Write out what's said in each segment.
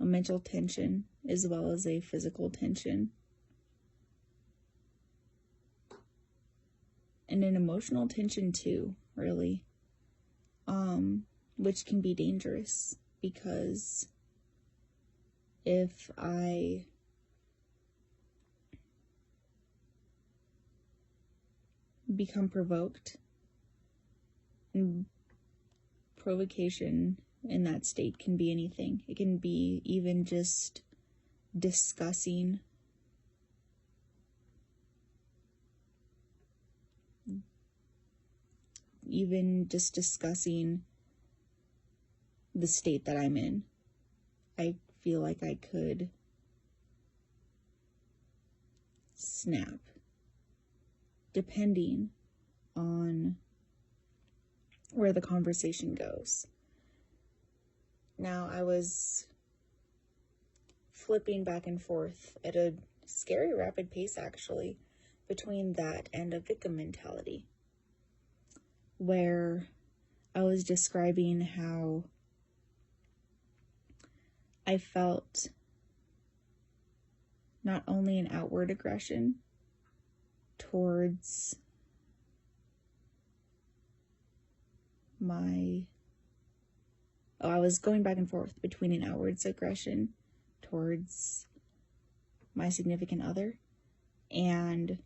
mental tension as well as a physical tension, and an emotional tension too, really, which can be dangerous, because if I become provoked, and provocation in that state can be anything. It can be even just discussing the state that I'm in. I feel like I could snap, depending on where the conversation goes. Now, I was flipping back and forth at a scary rapid pace, actually, between that and a victim mentality, where I was describing how I felt not only an outward aggression towards I was going back and forth between an outwards aggression towards my significant other and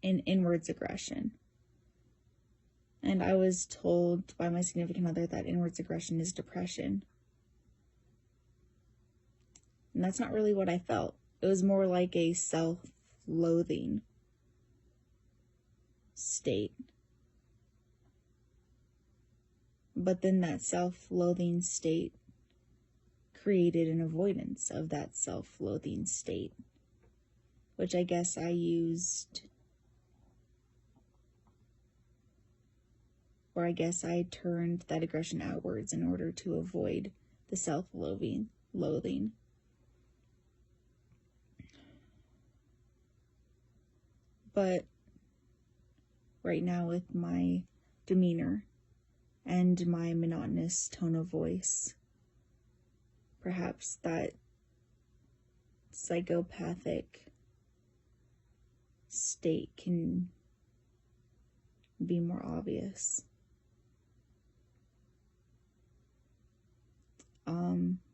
an inwards aggression. And I was told by my significant other that inwards aggression is depression. And that's not really what I felt. It was more like a self-loathing state. But then that self-loathing state created an avoidance of that self-loathing state, which I guess I used, or I guess I turned that aggression outwards in order to avoid the self-loathing. But right now, with my demeanor and my monotonous tone of voice, perhaps that psychopathic state can be more obvious.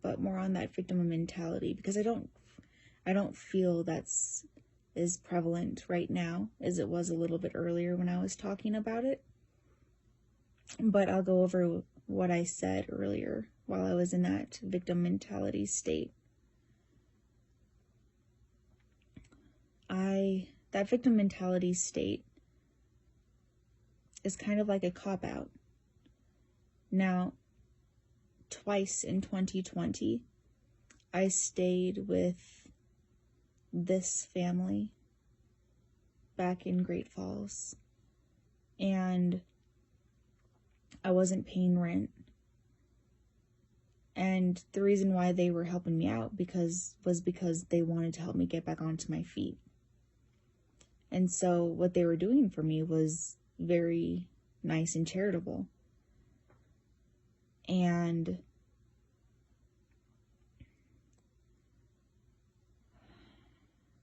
But more on that victim mentality, because I don't feel that's as prevalent right now as it was a little bit earlier when I was talking about it. But I'll go over what I said earlier while I was in that victim mentality state. That victim mentality state is kind of like a cop-out. Now, twice in 2020, I stayed with this family back in Great Falls, and I wasn't paying rent. And the reason why they were helping me out was because they wanted to help me get back onto my feet. And so what they were doing for me was very nice and charitable. And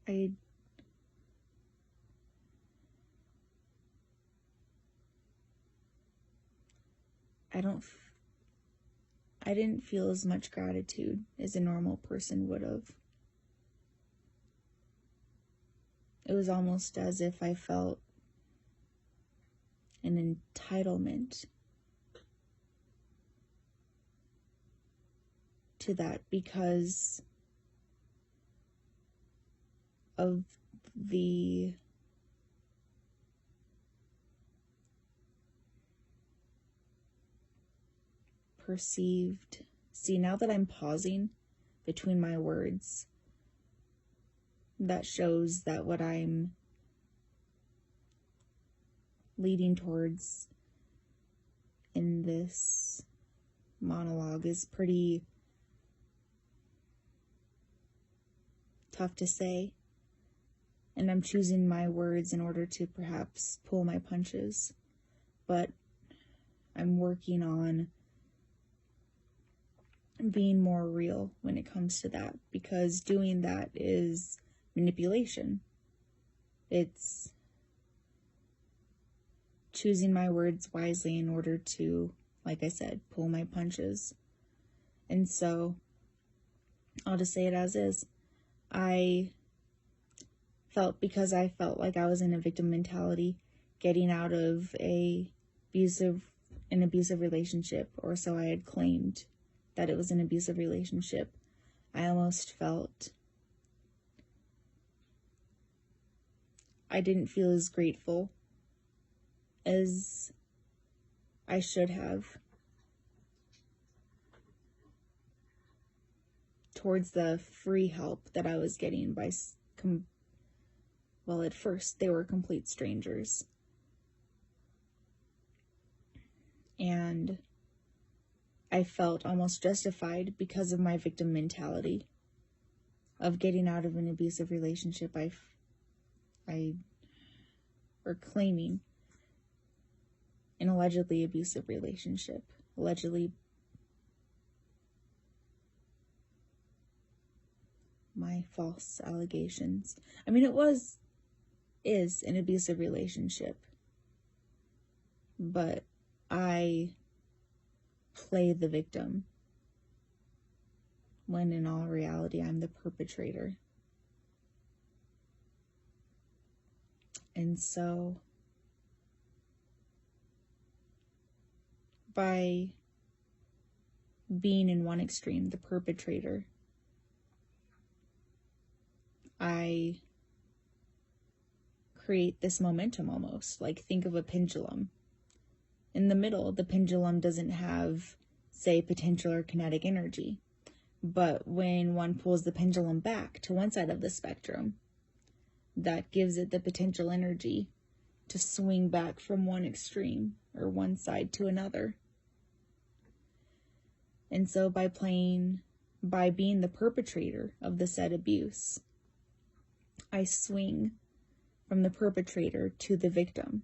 I didn't feel as much gratitude as a normal person would have. It was almost as if I felt an entitlement to that because of the perceived. See, now that I'm pausing between my words, that shows that what I'm leading towards in this monologue is pretty tough to say, and I'm choosing my words in order to perhaps pull my punches, but I'm working on being more real when it comes to that, because doing that is manipulation. It's choosing my words wisely in order to, like I said, pull my punches. And so I'll just say it as is. Because I felt like I was in a victim mentality, getting out of an abusive relationship, or so I had claimed that it was an abusive relationship. I almost felt I didn't feel as grateful as I should have towards the free help that I was getting by, at first they were complete strangers. And I felt almost justified because of my victim mentality of getting out of an abusive relationship or claiming an allegedly abusive relationship. Allegedly, my false allegations. I mean, is an abusive relationship, but I play the victim when in all reality I'm the perpetrator. And so by being in one extreme, the perpetrator, I create this momentum almost. Like, think of a pendulum. In the middle, the pendulum doesn't have, say, potential or kinetic energy. But when one pulls the pendulum back to one side of the spectrum, that gives it the potential energy to swing back from one extreme or one side to another. And so by being the perpetrator of the said abuse, I swing from the perpetrator to the victim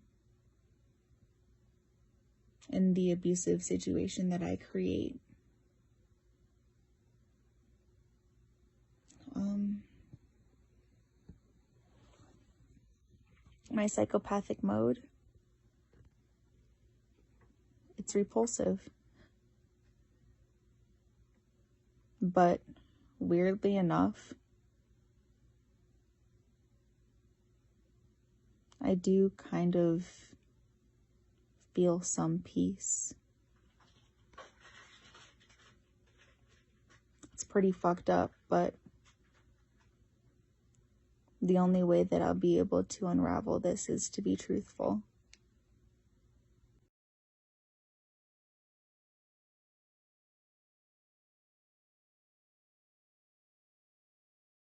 in the abusive situation that I create. My psychopathic mode, it's repulsive. But weirdly enough, I do kind of feel some peace. It's pretty fucked up, but the only way that I'll be able to unravel this is to be truthful.